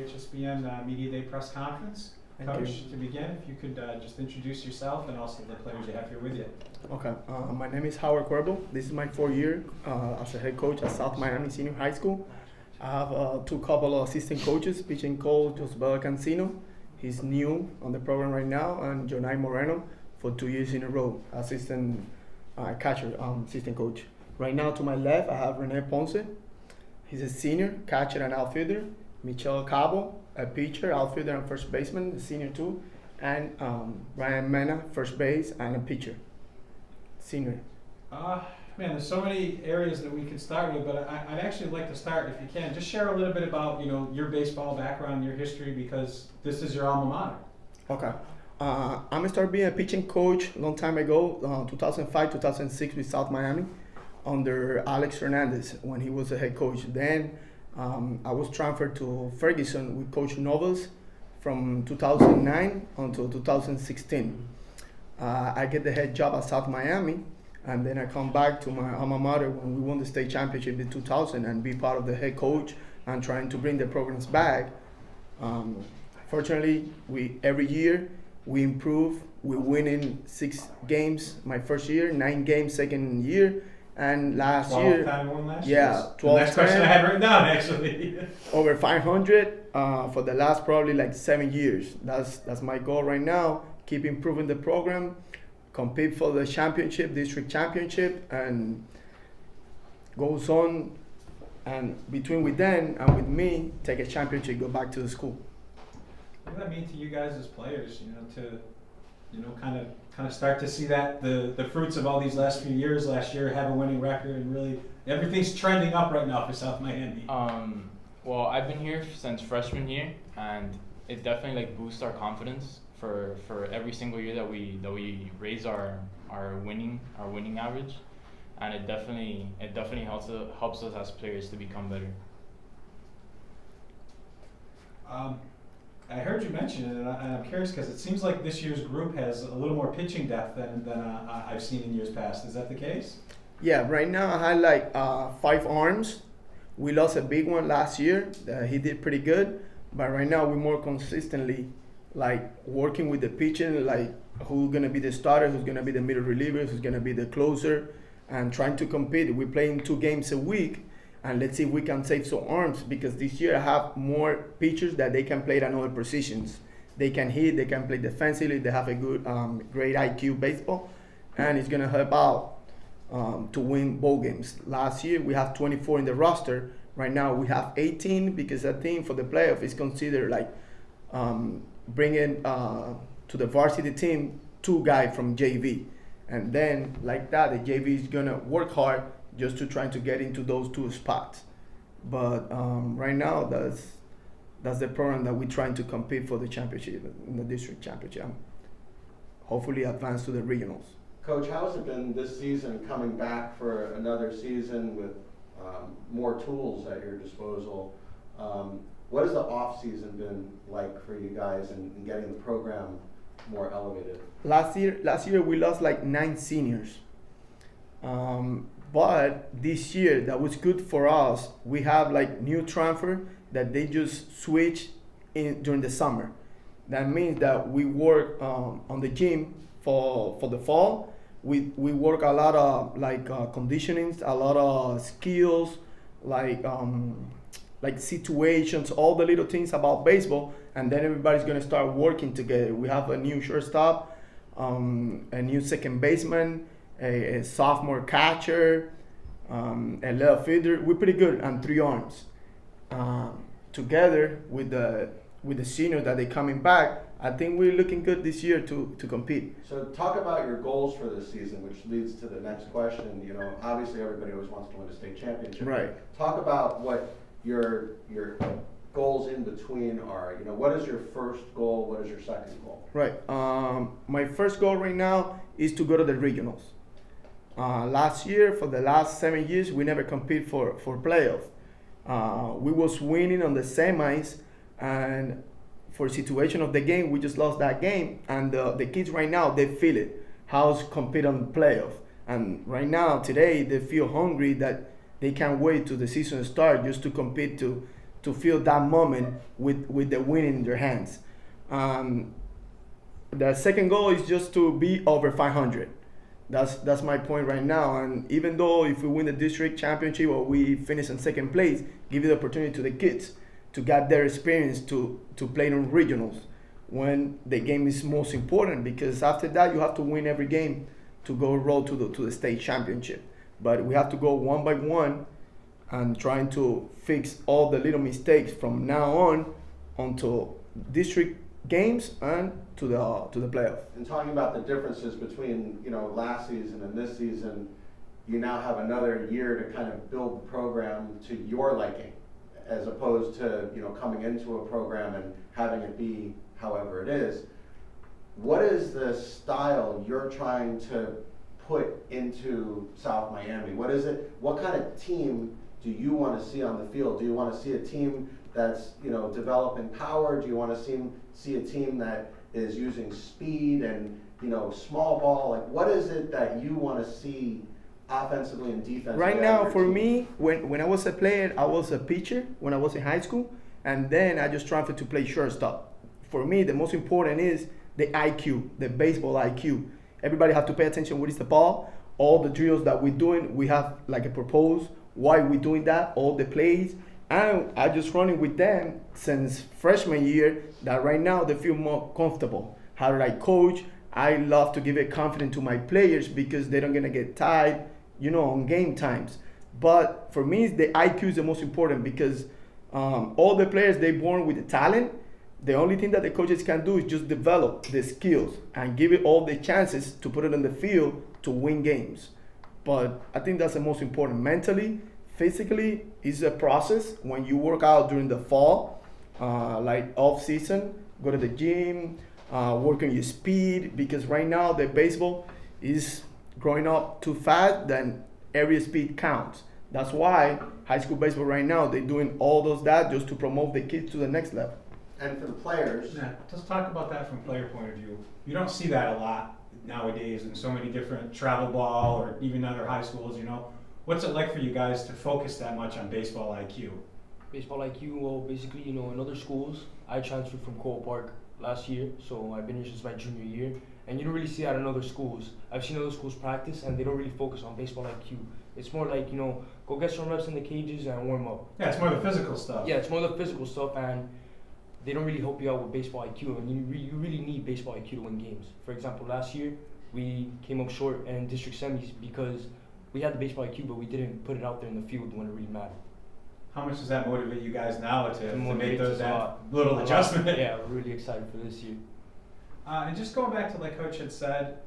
HSBN Media Day press conference. Thank Coach, you. to begin, if you could just introduce yourself and also the players you have here with you. Okay, my name is Howard Cuervo. This is my 4th year as a head coach at South Miami Senior High School. I have two couple of assistant coaches, pitching coach Josbel Cancino. He's new on the program right now, and Jonai Moreno for 2 years in a row, assistant catcher, assistant coach. Right now to my left, I have Rene Ponce. He's a senior, catcher and outfielder. Michelle Cabo, a pitcher, outfielder and first baseman, the senior too. And Ryan Mena, first base and a pitcher, senior. Man, there's so many areas that we could start with, but I'd actually like to start, if you can, just share a little bit about your baseball background, your history, because this is your alma mater. Okay. I started being a pitching coach a long time ago, 2005, 2006 with South Miami, under Alex Hernandez when he was a head coach. Then I was transferred to Ferguson with Coach Novels from 2009 until 2016. I get the head job at South Miami, and then I come back to my alma mater when we won the state championship in 2000 and be part of the head coach and trying to bring the programs back. Fortunately, every year we improve. We win in 6 games my first year, 9 games second year, and last 12 year, time won last yeah, year. 12. The next question I had written down, actually. over 500 for the last probably like 7 years. That's my goal right now. Keep improving the program, compete for the championship, district championship, and goes on. And between with them and with me, take a championship, go back to the school. What does that mean to you guys as players? To kind of start to see that the fruits of all these last few years. Last year, have a winning record, and really everything's trending up right now for South Miami. Well, I've been here since freshman year, and it definitely boosts our confidence for every single year that we raise our winning average, and it definitely helps us as players to become better. I heard you mention it, and I'm curious because it seems like this year's group has a little more pitching depth than I've seen in years past. Is that the case? Yeah, right now I had 5 arms. We lost a big one last year. He did pretty good, but right now we're more consistently working with the pitching, who's gonna be the starter, who's gonna be the middle reliever, who's gonna be the closer, and trying to compete. We're playing 2 games a week, and let's see if we can save some arms, because this year I have more pitchers that they can play at other positions. They can hit, they can play defensively, they have a good, great IQ baseball, and it's gonna help out to win bowl games. Last year we have 24 in the roster. Right now we have 18, because I think for the playoff is considered bringing to the varsity team 2 guys from JV, and then the JV is gonna work hard just to try to get into those 2 spots. But right now that's the program that we're trying to compete for the championship, in the district championship. Hopefully advance to the regionals. Coach, how has it been this season, coming back for another season with more tools at your disposal? What has the off season been like for you guys in getting the program more elevated? Last year we lost 9 seniors. But this year, that was good for us. We have new transfer that they just switch in during the summer. That means that we work on the gym for the fall. We work a lot of conditionings, a lot of skills, situations, all the little things about baseball, and then everybody's gonna start working together. We have a new shortstop, a new second baseman, a sophomore catcher, a left fielder. We're pretty good on 3 arms. Together with the seniors that they coming back, I think we're looking good this year to compete. So talk about your goals for this season, which leads to the next question. Obviously everybody always wants to win a state championship. Right. Talk about what your goals in between are. What is your first goal? What is your second goal? Right. My first goal right now is to go to the regionals. Last year, for the last 7 years, we never compete for playoff. We was winning on the semis, and for situation of the game, we just lost that game. And the kids right now, they feel it, how to compete on the playoff. And right now, today, they feel hungry that they can't wait till the season start just to compete to to feel that moment with the win in their hands. The second goal is just to be over 500. That's my point right now. And even though if we win the district championship or we finish in second place, give the opportunity to the kids to get their experience to play in regionals when the game is most important, because after that you have to win every game to go roll to the state championship. But we have to go one by one and trying to fix all the little mistakes from now on onto district games and to the playoff. And talking about the differences between, last season and this season, you now have another year to kind of build the program to your liking, as opposed to, coming into a program and having it be however it is. What is the style you're trying to put into South Miami? What is it? What kind of team do you want to see on the field? Do you want to see a team that's developing power? Do you want to see a team that is using speed and small ball? Like, what is it that you want to see offensively and defensively? Right now, for me, when I was a player, I was a pitcher when I was in high school, and then I just transferred to play shortstop. For me, the most important is the IQ, the baseball IQ. Everybody have to pay attention. What is the ball? All the drills that we're doing, we have like a purpose. Why we're doing that? All the plays. And I just running with them since freshman year that right now they feel more comfortable. How do I coach? I love to give it confidence to my players because they're not gonna get tired, on game times. But for me, the IQ is the most important because all the players, they're born with the talent. The only thing that the coaches can do is just develop the skills and give it all the chances to put it on the field to win games. But I think that's the most important. Mentally, physically, is a process. When you work out during the fall, like off season, go to the gym, work on your speed, because right now the baseball is growing up too fast, then every speed counts. That's why high school baseball right now, they're doing all that just to promote the kids to the next level. And for the players, Yeah, let's talk about that from player point of view. You don't see that a lot nowadays in so many different travel ball or even other high schools, What's it like for you guys to focus that much on baseball IQ? Baseball IQ, well, basically, in other schools, I transferred from Cole Park last year, so I've been here since my junior year, and you don't really see that in other schools. I've seen other schools practice, and they don't really focus on baseball IQ. It's more like, go get some reps in the cages and warm up. Yeah, it's more the physical stuff. Yeah, it's more the physical stuff, and they don't really help you out with baseball IQ, and you really need baseball IQ to win games. For example, last year, we came up short in district semis because we had the baseball IQ, but we didn't put it out there in the field when it really mattered. How much does that motivate you guys now to make motivates us a that lot. little adjustment? Yeah, we're really excited for this year. And just going back to like Coach had said,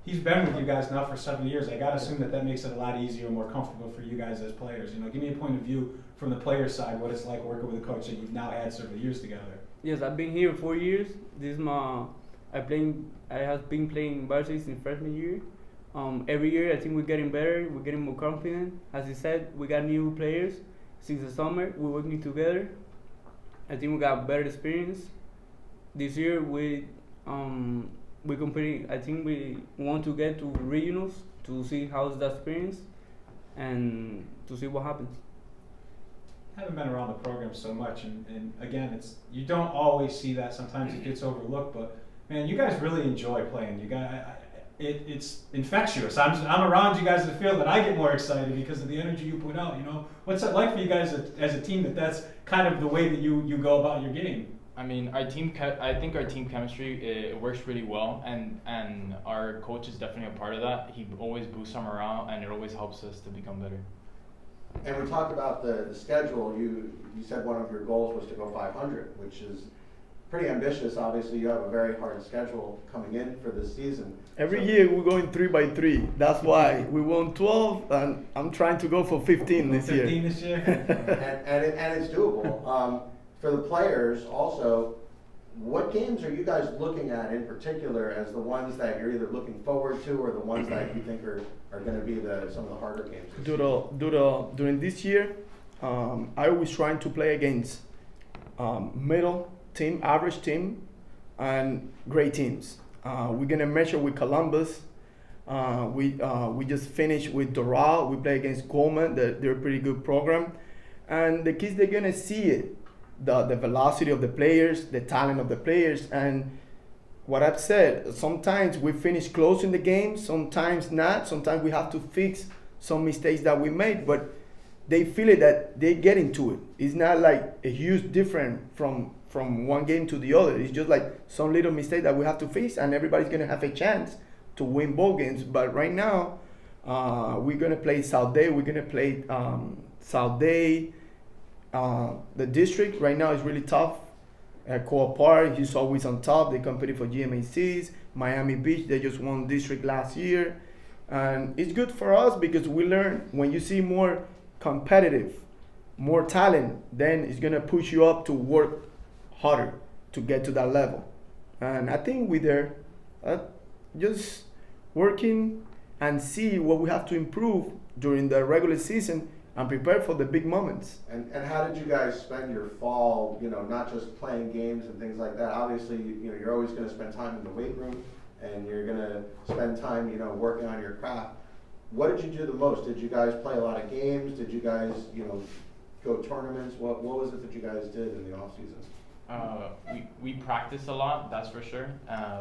he's been with you guys now for 7 years. I gotta assume that makes it a lot easier and more comfortable for you guys as players. Give me a point of view from the player side, what it's like working with a coach that you've now had several years together. Yes, I've been here 4 years. This is I have been playing varsity since freshman year. Every year I think we're getting better, we're getting more confident. As you said, we got new players since the summer. We're working together. I think we got better experience. This year we're competing. I think we want to get to regionals to see how's the experience and to see what happens. I haven't been around the program so much, and again, you don't always see that. Sometimes it gets overlooked, but man, you guys really enjoy playing. You guys, it's infectious. I'm around you guys in the field, and I get more excited because of the energy you put out. What's it like for you guys as a team that's kind of the way that you go about your game? I mean, I think our team chemistry it works really well, and our coach is definitely a part of that. He always boosts our morale, and it always helps us to become better. and we talked about the schedule. You said one of your goals was to go 500, which is pretty ambitious. Obviously, you have a very hard schedule coming in for this season. Every year we're going 3 by 3. That's why we won 12, and I'm trying to go for 15 this year. 15 this year? and it's doable. For the players also, what games are you guys looking at in particular as the ones that you're either looking forward to or the ones that you think are going to be some of the harder games? During this year, I was trying to play against middle team, average team, and great teams. We're gonna measure with Columbus. We just finished with Doral. We play against Coleman. They're a pretty good program. and the kids they're gonna see it, the velocity of the players, the talent of the players, and what I've said. Sometimes we finish close in the game, sometimes not. Sometimes we have to fix some mistakes that we made, but they feel it that they get into it. It's not like a huge difference from one game to the other. It's just like some little mistake that we have to fix, and everybody's gonna have a chance to win ball games. But right now, we're gonna play South Day. We're gonna play South Day. The district right now is really tough. Co-op Park, he's always on top. They competed for GMACs. Miami Beach, they just won district last year. And it's good for us because we learn when you see more competitive, more talent, then it's gonna push you up to work harder to get to that level. And I think we're there, just working and see what we have to improve during the regular season and prepare for the big moments. And how did you guys spend your fall, not just playing games and things like that? Obviously, you're always gonna spend time in the weight room and you're gonna spend time, working on your craft. What did you do the most? Did you guys play a lot of games? Did you guys, go tournaments? What was it that you guys did in the off season? We practiced a lot, that's for sure.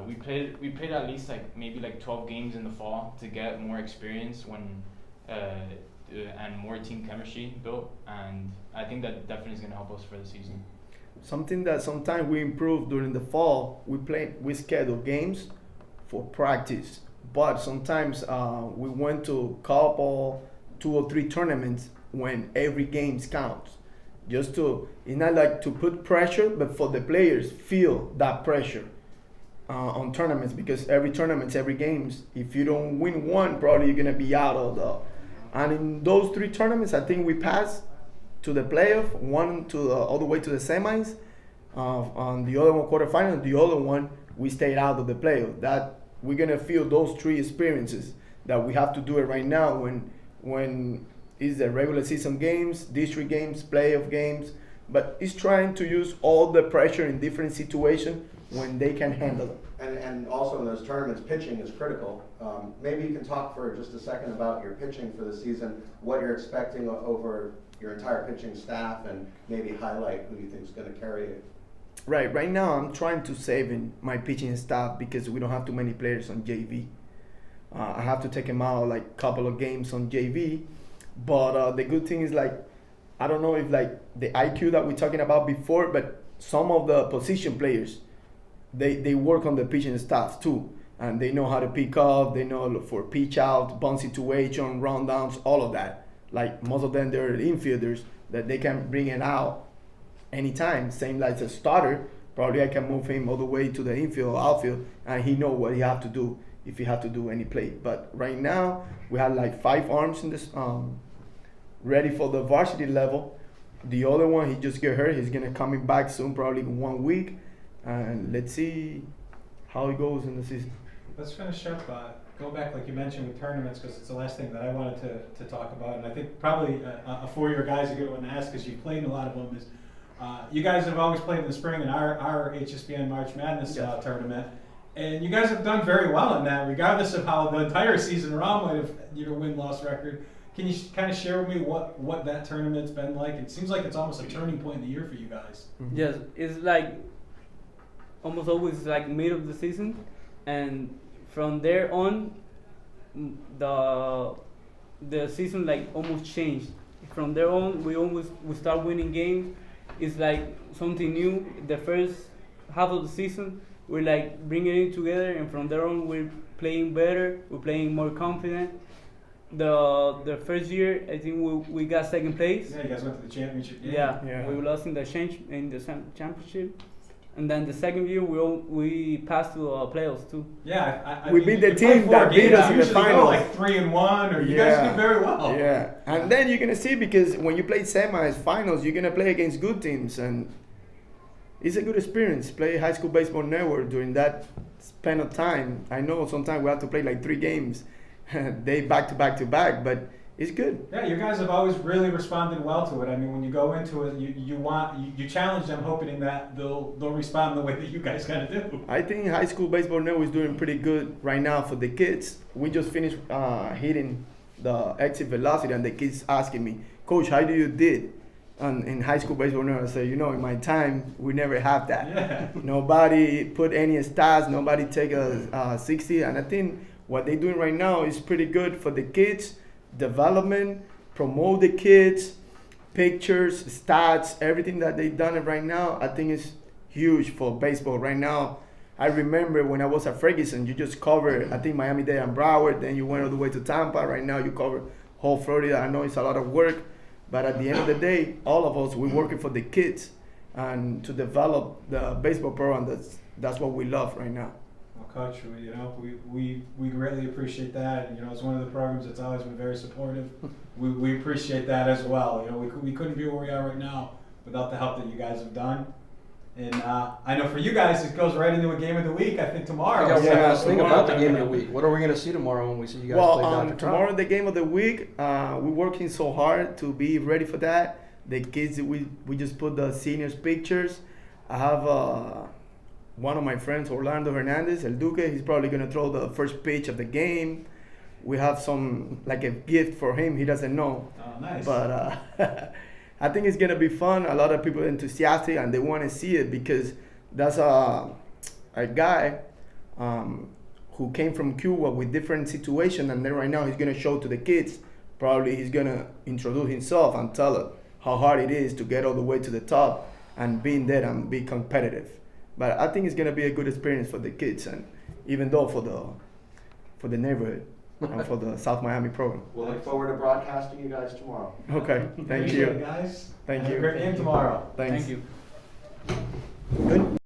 We played at least maybe 12 games in the fall to get more experience and more team chemistry built, and I think that definitely is going to help us for the season. Something that sometimes we improve during the fall, we schedule games for practice, but sometimes we went to couple 2 or 3 tournaments when every game counts. It's not like to put pressure, but for the players feel that pressure on tournaments, because every tournament, every games, if you don't win one, probably you're gonna be out of the. And in those 3 tournaments, I think we passed to the playoff, one all the way to the semis. On the other one, quarterfinal. The other one, we stayed out of the playoff. That we're gonna feel those 3 experiences that we have to do it right now when it's the regular season games, district games, playoff games. But it's trying to use all the pressure in different situations when they can handle it. And also in those tournaments, pitching is critical. Maybe you can talk for just a second about your pitching for the season, what you're expecting over your entire pitching staff, and maybe highlight who you think is going to carry it. Right now I'm trying to save in my pitching staff because we don't have too many players on JV. I have to take them out a couple of games on JV, but the good thing is I don't know if the IQ that we're talking about before, but some of the position players, they work on the pitching staff too, and they know how to pick up, they know for pitch out, bounce situation, round downs, all of that. Most of them, they're infielders that they can bring it out anytime. Same like a starter, probably I can move him all the way to the infield, outfield, and he know what he have to do if he have to do any play. But right now, we have 5 arms in this, ready for the varsity level. The other one, he just get hurt. He's gonna coming back soon, probably in 1 week. And let's see how it goes in the season. Let's finish up, go back like you mentioned with tournaments, because it's the last thing that I wanted to talk about, and I think probably a 4-year guy's a good one to ask because you've played in a lot of them, is you guys have always played in the spring in our HSBN March Madness tournament, and you guys have done very well in that, regardless of how the entire season around might have win-loss record. Can you kind of share with me what that tournament's been like? It seems like it's almost a turning point in the year for you guys. Mm-hmm. Yes, it's almost always mid of the season, and from there on, the season almost changed. From there on, we start winning games. It's something new. The first half of the season, we're bringing it together, and from there on, we're playing better. We're playing more confident. The first year, I think we got second place. Yeah, you guys went to the championship game. Yeah. We lost in the championship, and then the second year we passed to playoffs too. Yeah, We beat the team that beat us in the final. Go 3-1, or you guys do very well. Yeah, and then you're gonna see, because when you play semis, finals, you're gonna play against good teams, and it's a good experience. Play High School Baseball Network during that span of time. I know sometimes we have to play 3 games, they back to back, but it's good. Yeah, you guys have always really responded well to it. I mean, when you go into it, you challenge them, hoping that they'll respond the way that you guys kind of do. I think High School Baseball Network is doing pretty good right now for the kids. We just finished hitting the exit velocity, and the kids asking me, Coach, how do you did? in high school baseball, I say, in my time, we never have that. Yeah. Nobody put any stats. Nobody take a 60. And I think what they're doing right now is pretty good for the kids, development, promote the kids, pictures, stats, everything that they've done right now. I think is huge for baseball right now. I remember when I was at Ferguson, you just covered, I think, Miami-Dade and Broward. Then you went all the way to Tampa. Right now you cover whole Florida. I know it's a lot of work. But at the end of the day, all of us, we're working for the kids and to develop the baseball program. That's what we love right now. Well, Coach, we greatly appreciate that. And, it's one of the programs that's always been very supportive. We appreciate that as well. We couldn't be where we are right now without the help that you guys have done. And I know for you guys, it goes right into a game of the week, I think, tomorrow. I got one Yeah, last thing tomorrow. about the game of the week. What are we going to see tomorrow when we see you guys Well, play Dr. Tom? tomorrow, the game of the week, we're working so hard to be ready for that. The kids, we just put the seniors' pictures. I have one of my friends, Orlando Hernandez, El Duque. He's probably going to throw the first pitch of the game. We have some, like a gift for him. He doesn't know. Oh, nice. But I think it's gonna be fun. A lot of people are enthusiastic and they want to see it because that's a guy who came from Cuba with different situation, and then right now he's gonna show to the kids. Probably he's gonna introduce himself and tell it how hard it is to get all the way to the top and being there and be competitive. But I think it's gonna be a good experience for the kids, and even though for the neighborhood and for the South Miami program. We'll look forward to broadcasting you guys tomorrow. Okay, thank Appreciate it, you. guys. Thank Have you. a great game tomorrow. Thanks. Thank you. Good.